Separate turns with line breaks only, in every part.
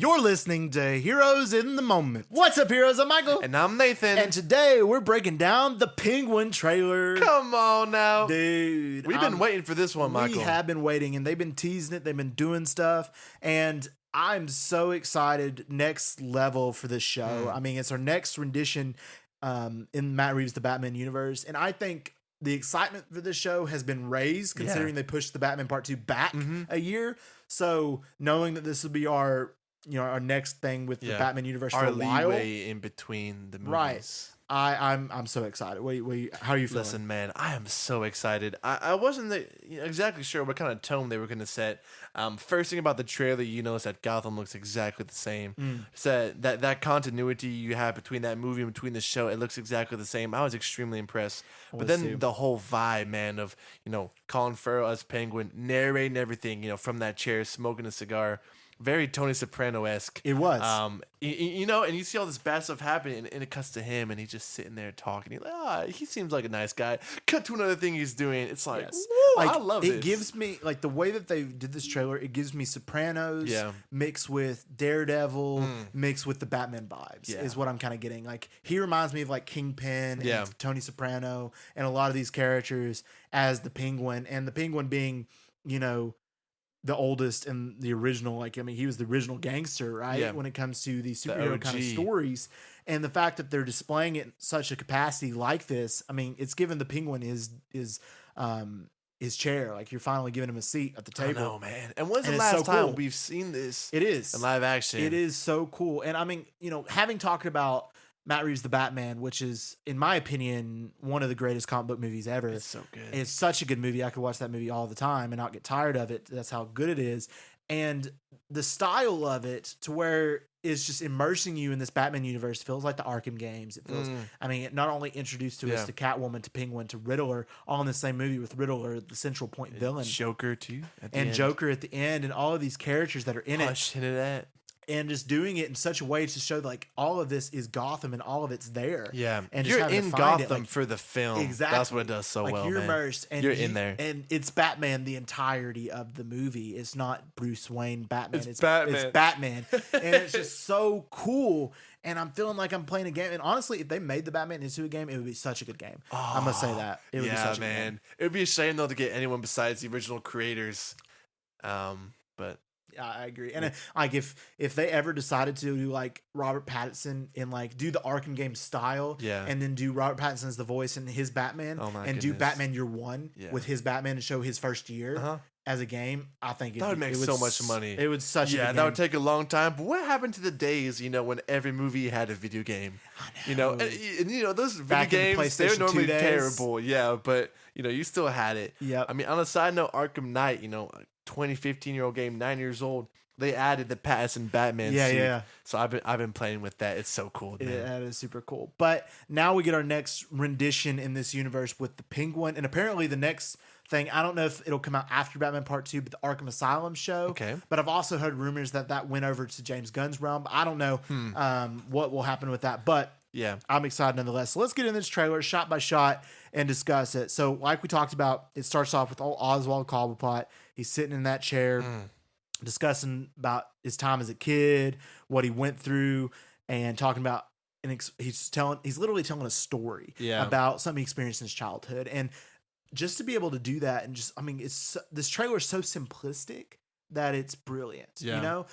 You're listening to Heroes in the Moment. What's up, heroes? I'm Michael.
And I'm Nathan.
And today we're breaking down the Penguin trailer.
Come on now.
Dude.
We've been waiting for this one, Michael.
We have been waiting, and they've been teasing it. They've been doing stuff. And I'm so excited. Next level for this show. I mean, it's our next rendition in Matt Reeves' The Batman universe. And I think the excitement for this show has been raised considering they pushed the Batman Part 2 back a year. So knowing that this will be our next thing with the Batman universe for a while,
leeway in between the movies.
Right. I'm so excited. How are you feeling?
Listen, man, I am so excited. I wasn't exactly sure what kind of tone they were going to set. First thing about the trailer, you notice that Gotham looks exactly the same. So that continuity you have between that movie and between the show, it looks exactly the same. I was extremely impressed. But then the whole vibe, man, of Colin Farrell as Penguin narrating everything, from that chair, smoking a cigar. Very Tony Soprano-esque.
It was.
And you see all this bad stuff happening, and it cuts to him, and he's just sitting there talking. He's like, he seems like a nice guy. Cut to another thing he's doing. It's like, I love it.
It gives me, the way that they did this trailer, it gives me Sopranos mixed with Daredevil, mixed with the Batman vibes, is what I'm kind of getting. Like, he reminds me of, Kingpin and Tony Soprano and a lot of these characters as the Penguin, and the Penguin being, the oldest and the original, he was the original gangster, right? Yeah. When it comes to these superhero kind of stories. And the fact that they're displaying it in such a capacity like this, it's given the Penguin his chair. You're finally giving him a seat at the table.
I know, man. And when's the last time we've seen this?
It is.
In live action.
It is so cool. And having talked about Matt Reeves' The Batman, which is, in my opinion, one of the greatest comic book movies ever.
It's so good.
It's such a good movie. I could watch that movie all the time and not get tired of it. That's how good it is. And the style of it, to where it's just immersing you in this Batman universe, feels like the Arkham games. It feels, it not only introduced to us to Catwoman, to Penguin, to Riddler, all in the same movie with Riddler, the central point villain.
Joker, too.
Joker at the end, and all of these characters that are in it. And just doing it in such a way to show all of this is Gotham and all of it's there.
Yeah.
And
you're in Gotham for the film.
Exactly.
That's what it does so well,
you're immersed. And
you're in there.
And it's Batman the entirety of the movie. It's not Bruce Wayne Batman. It's
Batman.
It's Batman. And it's just so cool. And I'm feeling like I'm playing a game. And honestly, if they made the Batman into a game, it would be such a good game. I must say that. It would be such a good game.
It would be a shame, though, to get anyone besides the original creators. But...
I agree. And if they ever decided to do Robert Pattinson and do the Arkham game style, and then do Robert Pattinson as the voice in his Batman, do Batman Year One with his Batman to show his first year as a game, I think
that would make so much money.
It would such a good game.
That would take a long time. But what happened to the days, when every movie had a video game? I know. And those video games, they're normally terrible. Yeah, but you still had it.
Yeah.
On a side note, Arkham Knight, 15-year-old game, 9 years old. They added the Pattinson Batman suit. Yeah. So I've been playing with that. It's so cool, man.
Yeah, that is super cool. But now we get our next rendition in this universe with the Penguin, and apparently the next thing, I don't know if it'll come out after Batman Part 2, but the Arkham Asylum show.
Okay.
But I've also heard rumors that went over to James Gunn's realm. I don't know what will happen with that, but
yeah,
I'm excited nonetheless. So let's get in this trailer shot by shot and discuss it. So like we talked about, it starts off with Oswald Cobblepot. He's sitting in that chair discussing about his time as a kid, what he went through, and talking about, and he's literally telling a story about something he experienced in his childhood. And just to be able to do that, and this trailer is so simplistic that it's brilliant.
Yeah.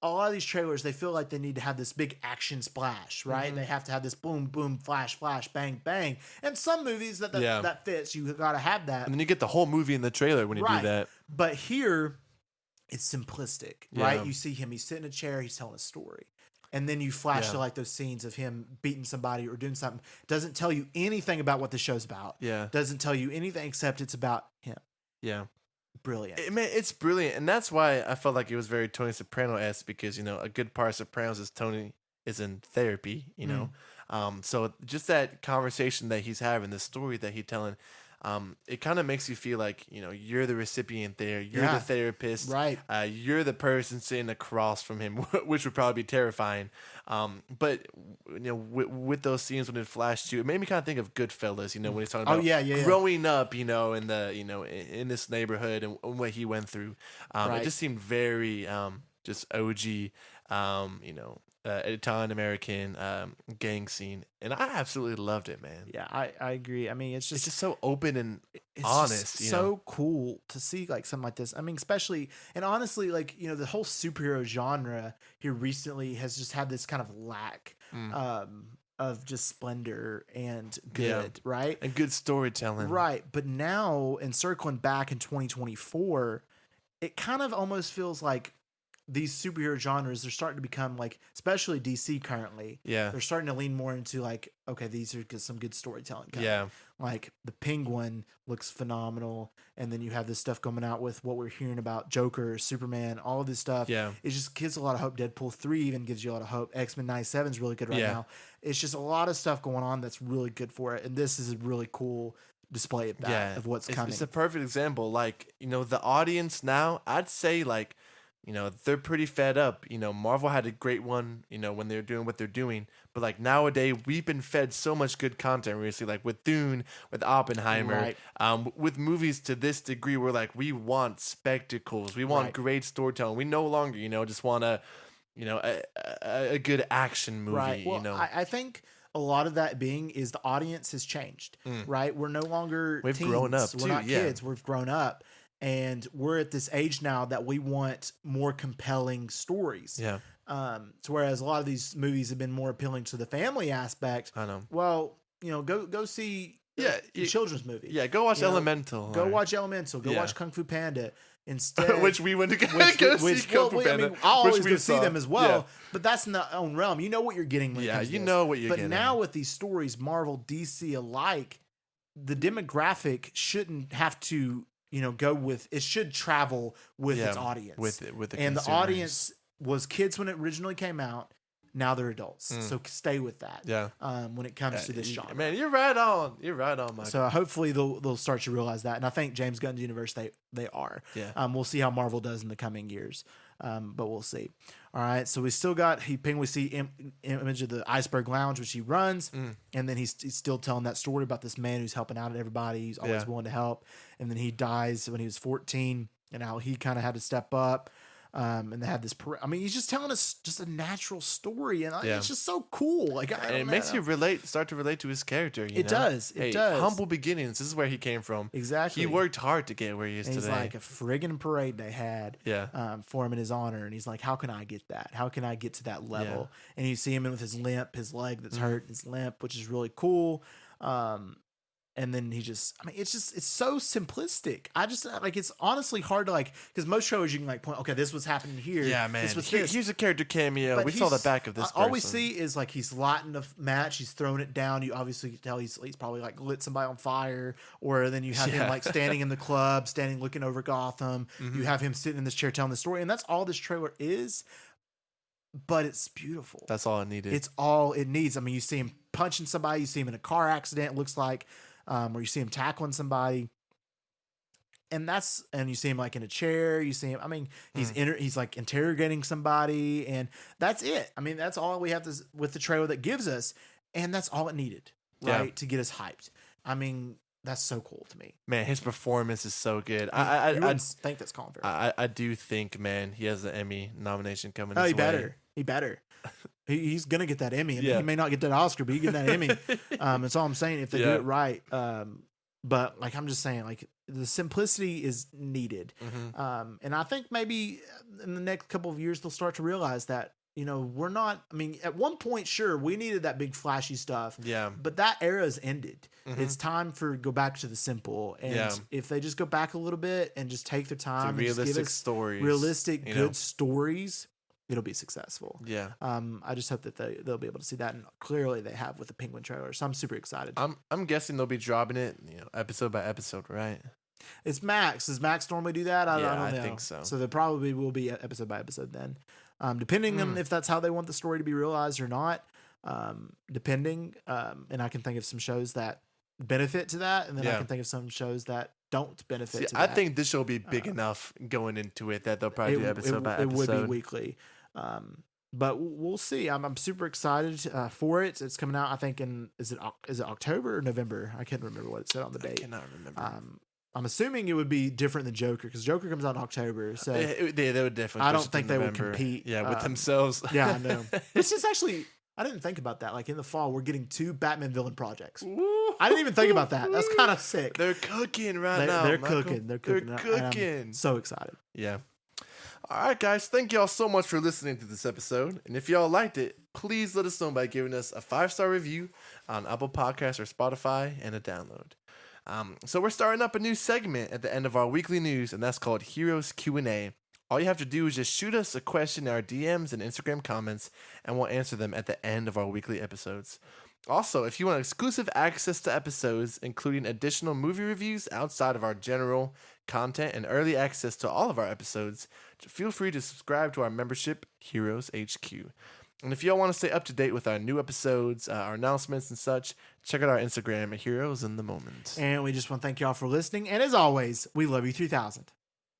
A lot of these trailers, they feel like they need to have this big action splash, right? They have to have this boom, boom, flash, flash, bang, bang. And some movies that fits, you got to have that.
And then you get the whole movie in the trailer when you do that.
But here, it's simplistic, right? You see him, he's sitting in a chair, he's telling a story. And then you flash to those scenes of him beating somebody or doing something. Doesn't tell you anything about what the show's about.
Yeah.
Doesn't tell you anything except it's about him.
Yeah.
Brilliant.
It's brilliant. And that's why I felt like it was very Tony Soprano-esque, because, a good part of Sopranos is Tony is in therapy, So just that conversation that he's having, the story that he's telling, it kind of makes you feel like, you're the recipient there. You're the therapist.
Right.
You're the person sitting across from him, which would probably be terrifying. But, with those scenes when it flashed to, it made me kind of think of Goodfellas, when he's talking about growing up, in the, in this neighborhood and what he went through. It just seemed very, just OG. Italian American gang scene, and I absolutely loved it, man.
Yeah, I agree. I mean, it's just
so open and honest.
So cool to see like something like this. I mean, especially and honestly, like the whole superhero genre here recently has just had this kind of lack of just splendor and good, right?
And good storytelling,
right? But now, and circling back in 2024, it kind of almost feels like these superhero genres are starting to become like, especially DC currently.
Yeah.
They're starting to lean more into like, okay, these are some good storytelling.
Yeah.
Like the Penguin looks phenomenal. And then you have this stuff coming out with what we're hearing about Joker, Superman, all of this stuff.
Yeah.
It just gives a lot of hope. Deadpool 3 even gives you a lot of hope. X-Men 97 is really good right now. It's just a lot of stuff going on that's really good for it. And this is a really cool display of that, of what's coming.
It's a perfect example. Like, the audience now, I'd say like, they're pretty fed up. Marvel had a great one, when they're doing what they're doing. But like nowadays, we've been fed so much good content recently, like with Dune, with Oppenheimer, with movies to this degree. We're like, we want spectacles, we want great storytelling. We no longer, just want a good action movie.
Right. Well, I think a lot of that is the audience has changed. Right. We're no longer
we've
teens.
Grown up.
We're not kids. We've grown up. And we're at this age now that we want more compelling stories.
Yeah.
So whereas a lot of these movies have been more appealing to the family aspect.
I know.
Well, go see a children's movie.
Yeah, go watch Elemental.
Go watch Elemental. Go watch Kung Fu Panda. Instead,
which we went to go see Kung Fu Panda.
I mean, I'll always go see them as well. But that's in the own realm. You know what you're getting. When it comes to this.
Know what you're getting.
But now with these stories, Marvel, DC alike, the demographic shouldn't have to go with it. Should travel with its audience, with the and consumers. The audience was kids when it originally came out. Now they're adults, so stay with that. Yeah. When it comes to this genre,
man, you're right on. You're right on, Michael.
So hopefully they'll start to realize that, and I think James Gunn's universe they are.
Yeah.
We'll see how Marvel does in the coming years, but we'll see. All right. So we still got we see image of the Iceberg Lounge, which he runs, and then he's still telling that story about this man who's helping out everybody. He's always willing to help, and then he dies when he was 14, and how he kind of had to step up. And they had this. I mean, he's just telling us just a natural story, and it's just so cool. Like,
it makes you start to relate to his character.
It does. It does.
Humble beginnings. This is where he came from.
Exactly.
He worked hard to get where he is today.
He's like a friggin' parade they had. For him in his honor, and he's like, how can I get that? How can I get to that level? And you see him with his limp, his leg that's hurt, his limp, which is really cool. And then it's so simplistic. It's honestly hard to because most shows you can point, okay, this was happening here.
Yeah, man.
This was
here's a character cameo. We saw the back of this person.
All we see is he's lighting the match. He's throwing it down. You obviously can tell he's probably lit somebody on fire. Or then you have him standing in the club, looking over Gotham. You have him sitting in this chair telling the story. And that's all this trailer is. But it's beautiful.
That's all it needed.
It's all it needs. I mean, you see him punching somebody. You see him in a car accident, it looks like. Or you see him tackling somebody, and you see him in a chair. You see him. I mean, he's interrogating somebody, and that's it. I mean, that's all we have with the trailer that gives us, and that's all it needed, right, to get us hyped. I mean, that's so cool to me.
Man, his performance is so good.
I think that's calling for it.
I do think, man, he has an Emmy nomination coming.
Oh, he better. He's gonna get that Emmy. I mean, he may not get that Oscar, but he get that Emmy. That's all I'm saying. If they do it right, but I'm just saying, the simplicity is needed. And I think maybe in the next couple of years they'll start to realize that we're not. I mean, at one point, sure, we needed that big flashy stuff. Yeah, but that era's ended. It's time for go back to the simple. And if they just go back a little bit and just take their time, and
realistic
just give us
stories,
realistic, good stories. It'll be successful.
Yeah.
I just hope that they'll be able to see that, and clearly they have with the Penguin trailer. So I'm super excited.
I'm guessing they'll be dropping it, episode by episode, right?
It's Max. Does Max normally do that? I don't know.
I think so.
So there probably will be episode by episode then, depending on if that's how they want the story to be realized or not. Depending, and I can think of some shows that benefit to that, and then I can think of some shows that don't benefit to that.
I think this show will be big enough going into it that they'll probably do episode by episode. It would be
weekly. But we'll see. I'm super excited for it. It's coming out, I think, is it October or November? I can't remember what it said on the date.
I cannot remember.
I'm assuming it would be different than Joker because Joker comes out in October. So
they would definitely.
I don't think they would compete.
Yeah, with themselves.
Yeah, I know. This is actually. I didn't think about that. Like in the fall, we're getting 2 Batman villain projects. I didn't even think about that. That's kind of sick.
They're cooking now.
They're cooking. They're cooking.
I'm
so excited.
Yeah. All right, guys. Thank y'all so much for listening to this episode. And if y'all liked it, please let us know by giving us a 5-star review on Apple Podcasts or Spotify and a download. So we're starting up a new segment at the end of our weekly news, and that's called Heroes Q&A. All you have to do is just shoot us a question in our DMs and Instagram comments, and we'll answer them at the end of our weekly episodes. Also, if you want exclusive access to episodes, including additional movie reviews outside of our general content and early access to all of our episodes, feel free to subscribe to our membership, Heroes HQ. And if y'all want to stay up to date with our new episodes, our announcements and such, check out our Instagram at Heroes in the Moment.
And we just want to thank y'all for listening. And as always, we love you 3000.